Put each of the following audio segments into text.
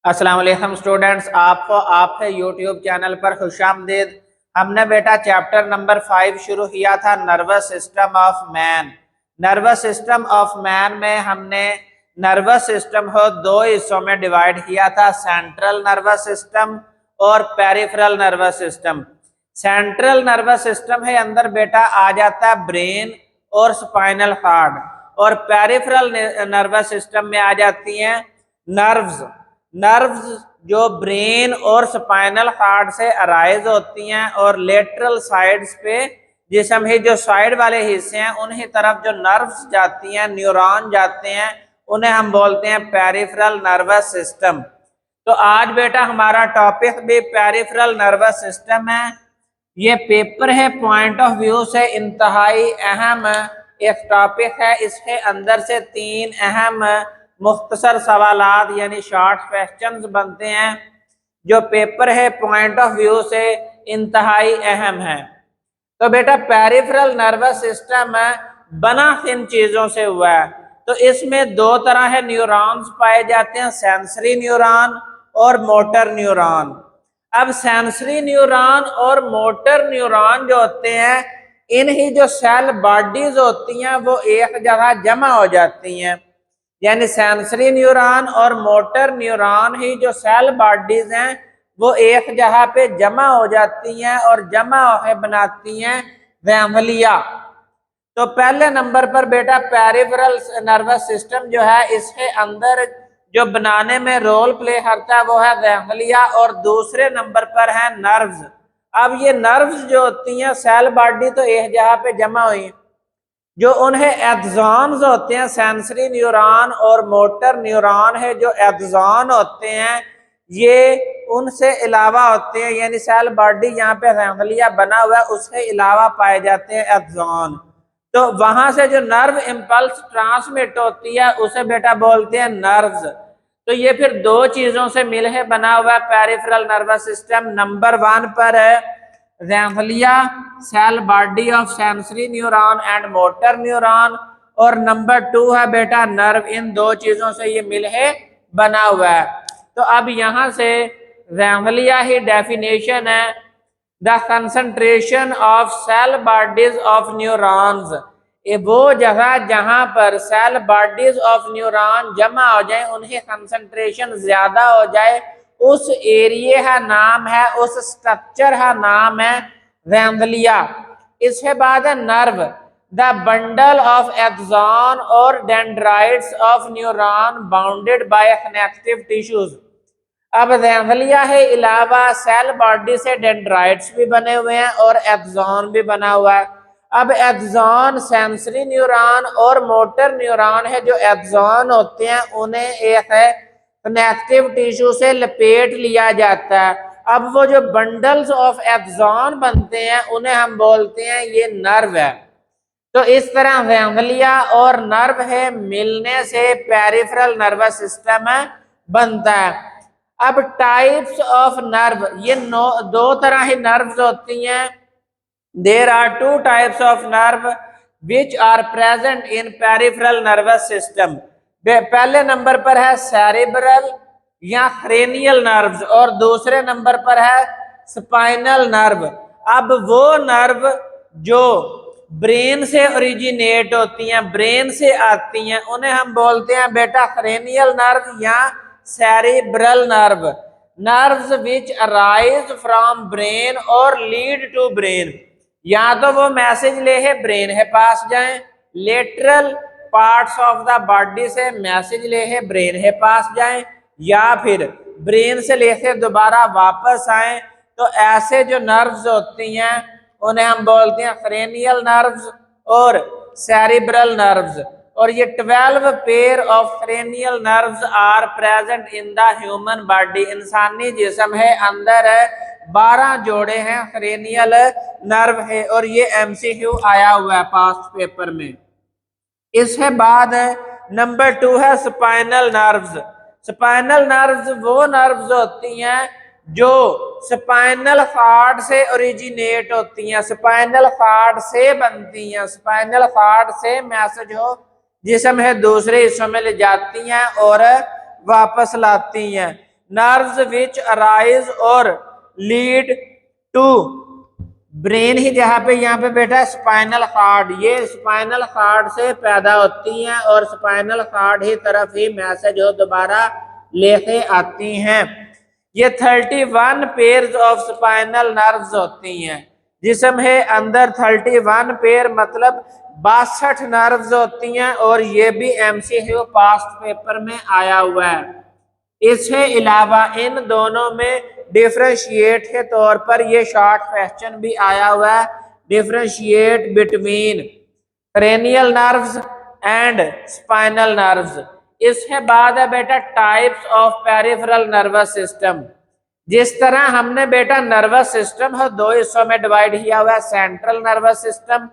अस्सलाम वालेकुम स्टूडेंट्स, आप है यूट्यूब चैनल पर खुशामदीद। हमने बेटा चैप्टर नंबर 5 शुरू किया था, nervous system of man. Nervous system of man में हमने नर्वस सिस्टम को दो हिस्सों में डिवाइड किया था, सेंट्रल नर्वस सिस्टम और peripheral nervous system. Central nervous system है अंदर बेटा आ जाता है ब्रेन और स्पाइनल कॉर्ड, और पेरिफेरल नर्वस सिस्टम में आ जाती हैं नर्व्स। नर्व्स जो ब्रेन और स्पाइनल कॉर्ड से अराइज होती हैं और लेटरल साइड्स पे जिसम ही जो साइड वाले हिस्से हैं उन्हीं तरफ जो नर्व्स जाती हैं, न्यूरॉन जाते हैं, उन्हें हम बोलते हैं पेरिफेरल नर्वस सिस्टम। तो आज बेटा हमारा टॉपिक भी पेरिफेरल नर्वस सिस्टम है। ये पेपर है पॉइंट ऑफ व्यू से इंतहाई अहम एक टॉपिक है। इसके अंदर से 3 अहम मुख्तसर सवालात यानी शॉर्ट क्वेश्चंस बनते हैं जो पेपर है पॉइंट ऑफ व्यू से इंतहाई अहम है। तो बेटा पेरिफेरल नर्वस सिस्टम बना किन चीजों से हुआ है? तो इसमें दो तरह है न्यूरॉन्स पाए जाते हैं, सेंसरी न्यूरॉन और मोटर न्यूरॉन। अब सेंसरी न्यूरॉन और मोटर न्यूरॉन जो होते हैं, इनकी जो सेल बॉडीज होती हैं वो एक जगह जमा हो जाती हैं, यानी सेंसरी न्यूरॉन और मोटर न्यूरॉन ही जो सेल बॉडीज हैं वो एक जगह पे जमा हो जाती हैं और जमा होकर बनाती हैं गैंग्लिया। तो पहले नंबर पर बेटा पेरिफेरल नर्वस सिस्टम जो है, इसके अंदर जो बनाने में रोल प्ले करता है वो है गैंग्लिया, और दूसरे नंबर पर है नर्व्स। अब ये नर्व्स जो होती हैं सेल बॉडी तो एक जगह पे जमा हुई, जो उन्हें एक्सॉन्स होते हैं, सेंसरी न्यूरॉन और मोटर न्यूरॉन है जो एक्सॉन होते हैं, ये उनसे अलावा होते हैं, यानी सेल बॉडी यहाँ पे गैंग्लिया बना हुआ है उसके अलावा पाए जाते हैं एक्सॉन। तो वहां से जो नर्व इम्पल्स ट्रांसमिट होती है उसे बेटा बोलते हैं नर्व्स। तो ये फिर दो चीजों से मिल है बना हुआ पेरिफेरल नर्वस सिस्टम। नंबर 1 पर है ganglia, cell body of sensory neuron and motor neuron, और नंबर 2 है बेटा नर्व। इन दो चीजों से ये मिल है बना हुआ है। तो अब यहाँ से गैंग्लिया ही डेफिनेशन है, the concentration of cell bodies of neurons. ये वो जगह जहां पर सेल बॉडीज ऑफ न्यूरॉन जमा हो जाए, उनकी कंसंट्रेशन ज्यादा हो जाए, उस एरिया का नाम है, उस स्ट्रक्चर का नाम है गैंग्लिया। इसके बाद है nerve, the bundle of axon और dendrites of neuron bounded by connective tissues. अब गैंग्लिया है अलावा सेल बॉडी से डेंड्राइट्स भी बने हुए हैं और एक्सॉन भी बना हुआ है। अब एक्सॉन सेंसरी न्यूरॉन और मोटर न्यूरॉन है जो एक्सॉन होते हैं उन्हें एक है कनेक्टिव टिश्यू से लपेट लिया जाता है। अब वो जो बंडल्स ऑफ एक्सॉन बनते हैं उन्हें हम बोलते हैं ये नर्व है। तो इस तरह गैंग्लिया और नर्व है मिलने से पेरिफेरल नर्वस सिस्टम बनता है। अब टाइप्स ऑफ नर्व, ये दो तरह की नर्व्स होती हैं। There are 2 types of nerve which are present in peripheral nervous system. पहले नंबर पर है सेरेब्रल या क्रेनियल नर्व्स, और दूसरे नंबर पर है स्पाइनल नर्व। अब वो नर्व जो ब्रेन से ओरिजिनेट होती हैं, ब्रेन से आती हैं, उन्हें हम बोलते हैं बेटा क्रेनियल नर्व या cerebral nerve. Nerves which arise from brain और लीड टू ब्रेन। या तो वो मैसेज ले है ब्रेन है पास जाएं, lateral parts of the body से मैसेज ले है ब्रेन है पास जाएं, या फिर ब्रेन से लेके दोबारा वापस आए। तो ऐसे जो नर्व्स होती हैं उन्हें हम बोलते हैं क्रेनियल नर्व्स और सेरिब्रल नर्व्स। और ये 12 pair of cranial nerves are present in the human body. इंसानी जिस्म है अंदर है 12 जोड़े हैं क्रेनियल नर्व है, और ये एमसीक्यू आया हुआ है पास्ट पेपर में। इसके बाद नंबर 2 है स्पाइनल नर्व्स। स्पाइनल नर्व्स वो नर्व्स होती हैं जो स्पाइनल कॉर्ड से ओरिजिनेट होती हैं, स्पाइनल कॉर्ड से बनती हैं, स्पाइनल कॉर्ड से मैसेज हो जिसम है दूसरे हिस्सों में ले जाती हैं और वापस लाती हैं। नर्व्स विच अराइज और लीड टू ब्रेन ही जहाँ पे यहाँ पे बेटा स्पाइनल कॉर्ड, ये स्पाइनल कॉर्ड से पैदा होती हैं और स्पाइनल कॉर्ड ही तरफ ही मैसेज हो दोबारा लेके आती हैं। ये 31 पेयर्स ऑफ स्पाइनल नर्व्स होती हैं। जिस्म है अंदर 31 पेयर मतलब 62 नर्व्स होती हैं और ये भी एमसीक्यू पास्ट पेपर में आया हुआ है। इसके अलावा इन दोनों में डिफ्रेंशिएट के तौर पर ये शॉर्ट क्वेश्चन भी आया हुआ है, differentiate between cranial nerves and spinal nerves. इसके बाद है बेटा types of peripheral nervous system. जिस तरह हमने बेटा नर्वस सिस्टम है दो हिस्सों में डिवाइड किया हुआ है, central nervous system,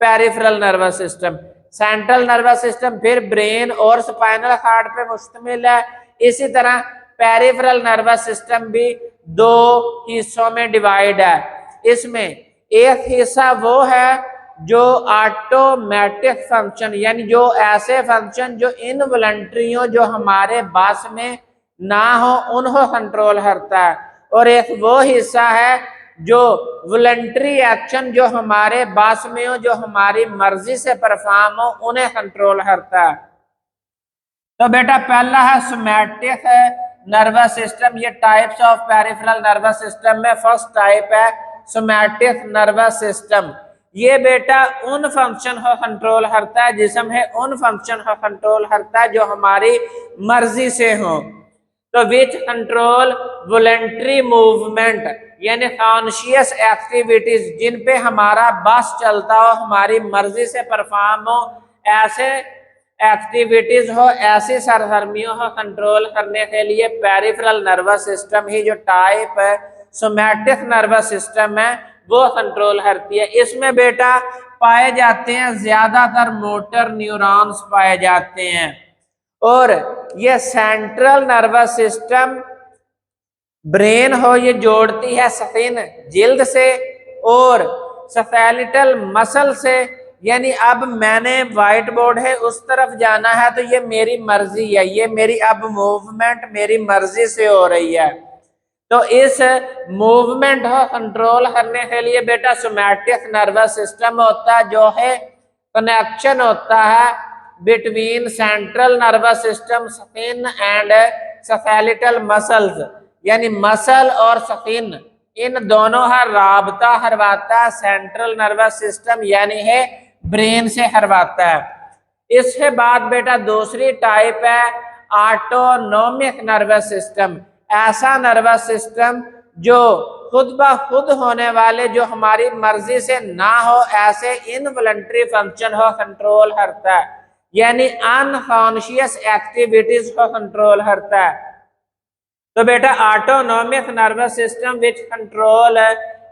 peripheral nervous system. Central nervous system फिर ब्रेन और स्पाइनल कॉर्ड पे मुश्तमिल है। इसी तरह पेरिफेरल नर्वस सिस्टम भी दो हिस्सों में डिवाइड है। इसमें एक हिस्सा वो है जो ऑटोमेटिक फंक्शन, यानी जो ऐसे फंक्शन जो इनवॉलंटरी हो, जो हमारे बस में ना हो, उनको कंट्रोल करता है। और एक वो हिस्सा है जो वॉलंटरी एक्शन जो हमारे बस में हो, जो हमारी मर्जी से परफॉर्म हो, उन्हें कंट्रोल करता है। तो बेटा पहला है सोमैटिक नर्वस सिस्टम। ये types of peripheral nervous system में फर्स्ट टाइप है सोमैटिक नर्वस सिस्टम। ये बेटा उन फंक्शन को कंट्रोल करता है, जिस्म है उन फंक्शन को कंट्रोल करता है जो हमारी मर्जी से हो। तो विच कंट्रोल वॉलंटरी मूवमेंट, यानी कॉन्शियस एक्टिविटीज जिन पे हमारा बस चलता हो, हमारी मर्जी से परफॉर्म हो, ऐसे एक्टिविटीज हो, ऐसी सरगर्मियों को कंट्रोल करने के लिए पेरिफेरल नर्वस सिस्टम ही जो टाइप है सोमैटिक नर्वस सिस्टम है वो कंट्रोल करती है। इसमें बेटा पाए जाते हैं ज्यादातर मोटर न्यूरॉन्स पाए जाते हैं। और ये सेंट्रल नर्वस सिस्टम ब्रेन हो ये जोड़ती है स्किन जिल्द से और स्केलेटल मसल से। यानी अब मैंने व्हाइट बोर्ड है उस तरफ जाना है तो ये मेरी मर्जी है, ये मेरी अब मूवमेंट मेरी मर्जी से हो रही है। तो इस मूवमेंट को कंट्रोल करने के लिए बेटा सोमैटिक नर्वस सिस्टम होता है, जो है कनेक्शन होता है between central nervous system skin and skeletal muscles, यानी मसल और स्किन इन दोनों का राबता करवाता है सेंट्रल नर्वस सिस्टम, यानी है ब्रेन से करवाता है। इसके बाद बेटा दूसरी टाइप है ऑटोनोमिक नर्वस सिस्टम। ऐसा नर्वस सिस्टम जो खुद ब खुद होने वाले, जो हमारी मर्जी से ना हो, ऐसे इनवॉलंटरी फंक्शन को कंट्रोल करता है, यानी अनकॉन्शियस एक्टिविटीज को कंट्रोल करता है। तो बेटा autonomic nervous system which control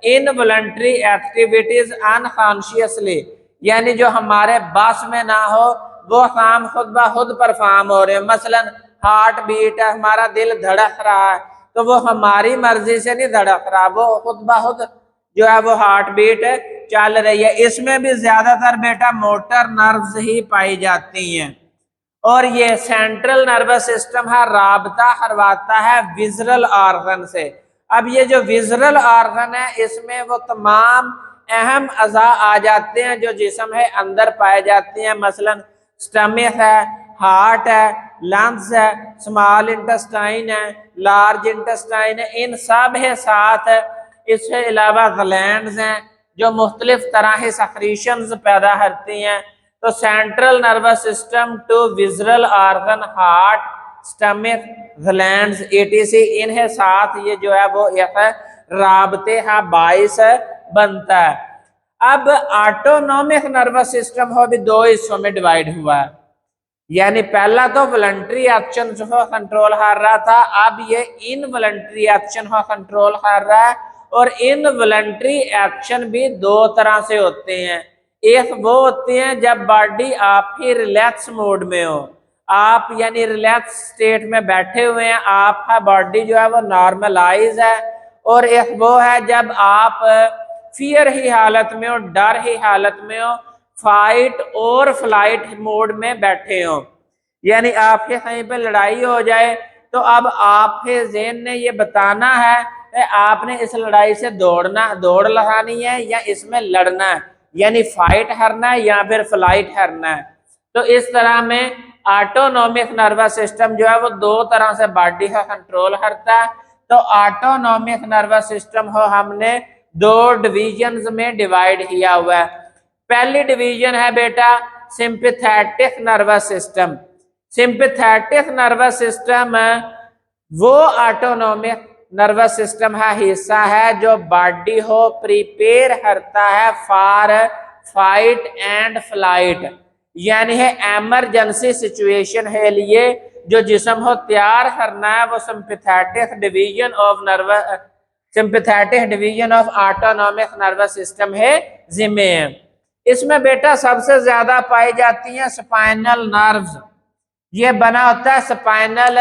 involuntary activities unconsciously, यानी जो हमारे बस में ना हो वो काम खुद ब खुद परफॉर्म हो रहे हैं। मसलन हार्ट बीट है, हमारा दिल धड़क रहा है, तो वो हमारी मर्जी से नहीं धड़क रहा, वो खुद ब खुद जो है वो हार्ट बीट चल रही है। इसमें भी ज्यादातर बेटा मोटर नर्व्स ही पाई जाती हैं। और ये सेंट्रल नर्वस सिस्टम है राबता करवाता है विजुअल ऑर्गन से। अब ये जो विजुअल ऑर्गन है इसमें वो तमाम अहम अज़ा आ जाते हैं जो जिस्म है अंदर पाए जाते हैं। मसलन स्टमक है, हार्ट है, लंग्स है, स्मॉल इंटेस्टाइन है, लार्ज इंटेस्टाइन है, इन सब है साथ। इसके अलावा ग्लैंड्स हैं जो मुख्तलिफ तरह के सेक्रीशंस पैदा करती हैं। तो central nervous system to visual organ heart, stomach, glands etc इन्हें साथ ये जो है वो एक राबते का बाइस बनता है। अब ऑटोनोमिक नर्वस सिस्टम हो भी दो हिस्सों में डिवाइड हुआ है, यानी पहला तो वॉलंटरी एक्शन को कंट्रोल कर रहा था, अब ये इनवॉलंटरी एक्शन को कंट्रोल कर रहा है। और इनवॉलंटरी एक्शन भी दो तरह से होते हैं। एक वो होते हैं जब बॉडी आप ही रिलैक्स मोड में हो, आप यानी रिलैक्स स्टेट में बैठे हुए हैं, आपका बॉडी जो है वो नॉर्मलाइज है। और एक वो है जब आप फियर ही हालत में हो, डर ही हालत में हो, फाइट और फ्लाइट मोड में बैठे हो, यानी आपके कहीं पे लड़ाई हो जाए तो अब आप ज़हन ने ये बताना है कि आपने इस लड़ाई से दौड़ लगानी है या इसमें लड़ना है, यानी फाइट करना है या फिर फ्लाइट करना है। तो इस तरह में ऑटोनॉमिक नर्वस सिस्टम जो है वो दो तरह से बॉडी का कंट्रोल करता है। तो ऑटोनॉमिक नर्वस सिस्टम हो हमने दो डिविजन्स में डिवाइड किया हुआ है। पहली डिवीजन है बेटा sympathetic nervous system. Sympathetic nervous system वो ऑटोनॉमिक नर्वस सिस्टम का हिस्सा है जो बॉडी हो प्रिपेयर करता है फॉर फाइट एंड फ्लाइट, यानी है एमरजेंसी सिचुएशन के लिए जो जिस्म हो तैयार करना है, वो sympathetic division of autonomic nervous system है जिम्मे है। इसमें बेटा सबसे ज्यादा पाई जाती हैं स्पाइनल नर्व्स। ये बना होता है स्पाइनल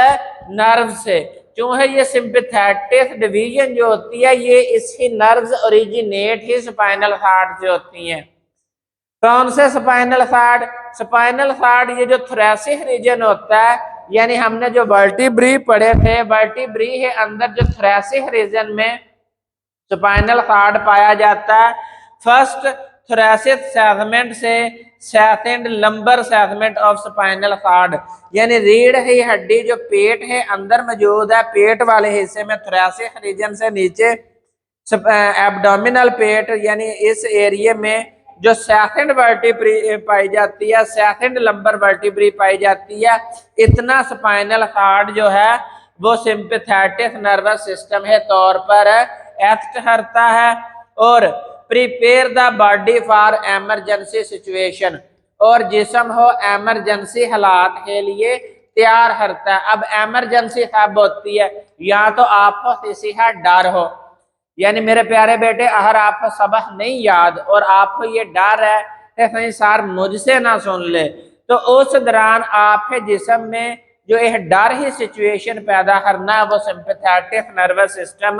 नर्व से। क्यों है ये सिंपैथेटिक डिवीजन जो होती है ये इसकी नर्व्स ओरिजिनेट ही स्पाइनल कॉर्ड से होती हैं। कौन से स्पाइनल कॉर्ड? स्पाइनल कॉर्ड ये जो थोरैसिक रीजन होता है, यानी हमने जो वर्टिब्री पढ़े थे, वर्टिब्री के अंदर जो थोरैसिक रीजन में स्पाइनल कॉर्ड पाया जाता है। फर्स्ट थोरैसिक सेगमेंट से second lumbar segment of spinal cord, यानी रीढ़ की हड्डी जो पेट है अंदर मौजूद है, पेट वाले हिस्से में थोरैसिक रीजन से नीचे एब्डोमिनल पेट, यानी इस एरिया में जो सेकंड वर्टिब्री पाई जाती है, सेकंड लंबर वर्टिब्री पाई जाती है, इतना स्पाइनल कॉर्ड जो है वो सिंपैथेटिक नर्वस सिस्टम के तौर पर एक्ट करता है और prepare the body for emergency situation, और जिस्म हो एमरजेंसी हालात के लिए तैयार करता है। अब एमरजेंसी कब होती है? या तो आपको किसी का डर हो, यानी मेरे प्यारे बेटे अगर आपको सबक नहीं याद और आपको ये डर है कि कहीं सर मुझसे ना सुन ले, तो उस दौरान आपके जिस्म में जो एक डर ही सिचुएशन पैदा करना है वो सिंपैथेटिक नर्वस सिस्टम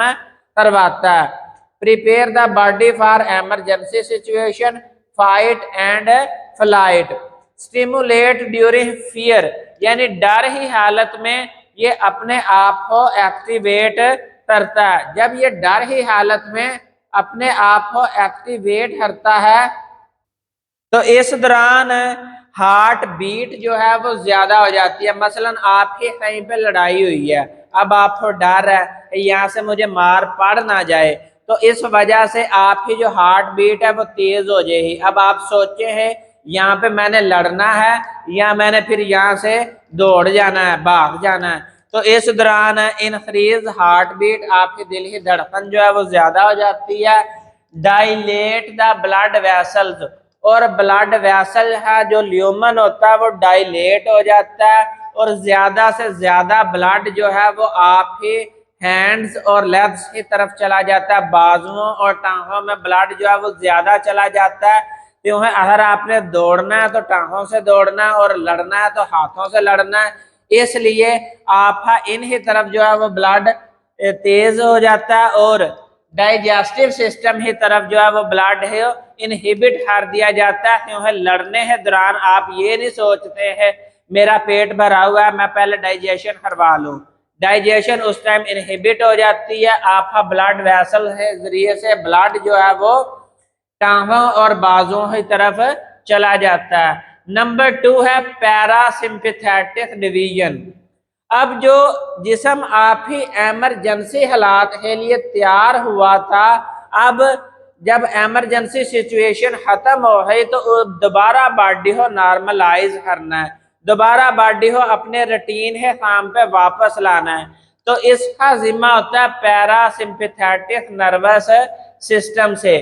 करवाता है। Prepare the body for emergency situation, fight and flight, stimulate during fear, यानी डर ही हालत में ये अपने आप को एक्टिवेट करता है। जब ये डर ही हालत में अपने आप को एक्टिवेट करता है तो इस दौरान हार्ट बीट जो है वो ज्यादा हो जाती है। मसलन आपके कहीं पे लड़ाई हुई है, अब आपको डर है यहाँ से मुझे मार पड़ ना जाए, तो इस वजह से आपकी जो हार्ट बीट है वो तेज हो जाएगी। अब आप सोचे हैं यहाँ पे मैंने लड़ना है या मैंने फिर यहाँ से दौड़ जाना है, भाग जाना है, तो इस दौरान इंक्रीज हार्ट बीट, आपके दिल की धड़कन जो है वो ज्यादा हो जाती है। डायलेट द ब्लड वेसल्स, और ब्लड वेसल है जो ल्यूमन होता है वो डायलेट हो जाता है और ज्यादा से ज्यादा ब्लड जो है वो आपके हैंड्स और लेग्स की तरफ चला जाता है। बाजुओं और टांगों में ब्लड जो है वो ज्यादा चला जाता है। क्यों है? अगर आपने दौड़ना है तो टांगों से दौड़ना और लड़ना है तो हाथों से लड़ना है, इसलिए आपका इनकी तरफ जो है वो ब्लड तेज हो जाता है और डाइजेस्टिव सिस्टम की तरफ जो है वो ब्लड है इनहिबिट कर दिया जाता है। क्योंकि लड़ने के दौरान आप ये नहीं सोचते हैं मेरा पेट भरा हुआ है मैं पहले डाइजेशन करवा लूं, डाइजेशन उस टाइम इनहिबिट हो जाती है। आपका ब्लड वेसल के जरिए से ब्लड जो है वो टांगों और बाजुओं की तरफ चला जाता है। नंबर 2 है पैरासिम्पैथेटिक डिवीजन। अब जो जिस्म आप ही एमरजेंसी हालात के लिए तैयार हुआ था, अब जब एमरजेंसी सिचुएशन खत्म हो गई तो दोबारा बॉडी को नॉर्मलाइज करना है, दोबारा बॉडी को अपने रूटीन के काम पे वापस लाना है। तो इसका जिम्मा होता है पैरासिम्पैथेटिक नर्वस सिस्टम से।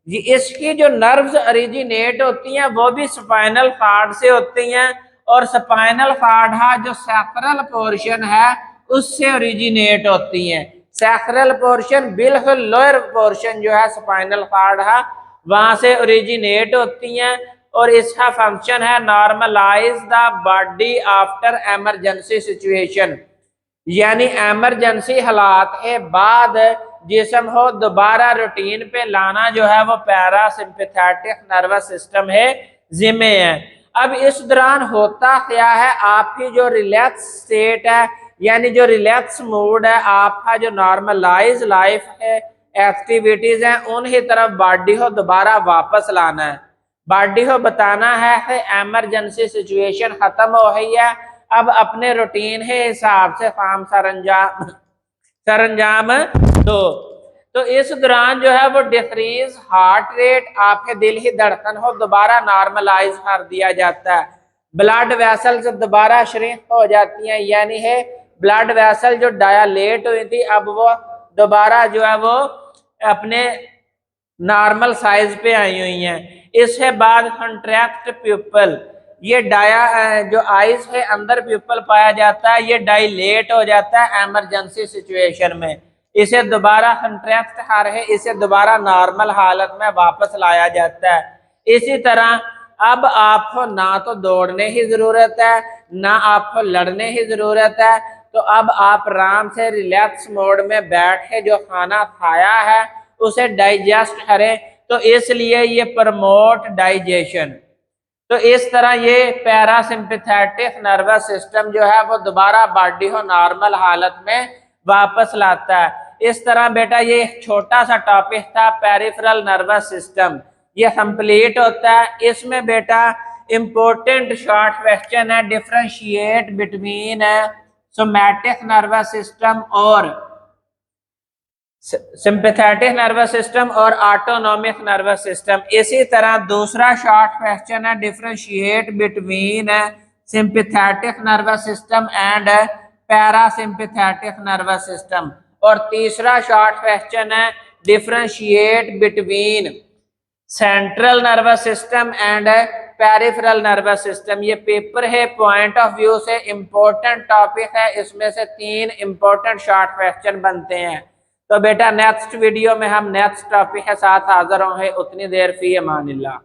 इसकी जो नर्व्स ओरिजिनेट होती हैं वो भी स्पाइनल कॉर्ड से होती हैं और स्पाइनल कॉर्ड है जो सैक्रल पोर्शन है उससे ओरिजिनेट होती हैं। सैक्रल पोर्शन बिल्कुल लोअर पोर्शन जो है स्पाइनल कॉर्ड है वहां से ओरिजिनेट होती हैं और इसका फंक्शन है normalise the body after emergency situation, यानी एमरजेंसी हालात के बाद जिस्म हो दोबारा रूटीन पे लाना जो है वो पैरासिम्पैथेटिक नर्वस सिस्टम है जिम्मे है। अब इस दौरान होता क्या है, आपकी जो रिलैक्स स्टेट है यानी जो रिलैक्स मूड है आपका, जो नॉर्मलाइज लाइफ है, एक्टिविटीज हैं, उन्हीं तरफ बॉडी को दोबारा वापस लाना है। बॉडी को बताना है कि एमरजेंसी सिचुएशन खत्म हो गई है, अब अपने रूटीन के हिसाब से काम सरंजाम दो। तो इस दौरान जो है वो डिक्रीज हार्ट रेट, आपके दिल की धड़कन को दोबारा नॉर्मलाइज कर दिया जाता है। ब्लड वेसल्स दोबारा श्रिंक हो जाती हैं, यानी है ब्लड वेसल जो डायलेट हुई थी अब वो दोबारा जो है वो अपने नॉर्मल साइज पे आई हुई हैं। इसके बाद कंट्रैक्ट प्यूपल, ये जो आइज के अंदर प्यूपल पाया जाता है ये डायलेट हो जाता है एमरजेंसी सिचुएशन में, इसे दोबारा कंट्रैक्ट कर है, इसे दोबारा नॉर्मल हालत में वापस लाया जाता है। इसी तरह अब आपको ना तो दौड़ने की जरूरत है ना आपको लड़ने की जरूरत है, तो अब आप आराम से रिलैक्स मोड में बैठ के जो खाना खाया है उसे डाइजेस्ट करें, तो इसलिए ये प्रमोट डाइजेशन। तो इस तरह ये पैरासिम्पैथेटिक नर्वस सिस्टम जो है वो दोबारा बॉडी को नॉर्मल हालत में वापस लाता है। इस तरह बेटा ये एक छोटा सा टॉपिक था पेरिफेरल नर्वस सिस्टम, ये कंप्लीट होता है। इसमें बेटा इंपॉर्टेंट शॉर्ट क्वेश्चन है, differentiate between somatic nervous system और सिंपैथेटिक नर्वस सिस्टम और ऑटोनॉमिक नर्वस सिस्टम। इसी तरह दूसरा शॉर्ट क्वेश्चन है, differentiate between sympathetic nervous system and parasympathetic nervous system. और तीसरा शॉर्ट क्वेश्चन है, differentiate between central nervous system and peripheral nervous system. ये पेपर है, पॉइंट ऑफ व्यू से इंपॉर्टेंट टॉपिक है, इसमें से 3 इंपॉर्टेंट शॉर्ट क्वेश्चन बनते हैं। तो बेटा नेक्स्ट वीडियो में हम नेक्स्ट टॉपिक के साथ हाजिर होंगे। उतनी देर फी अमानिल्लाह।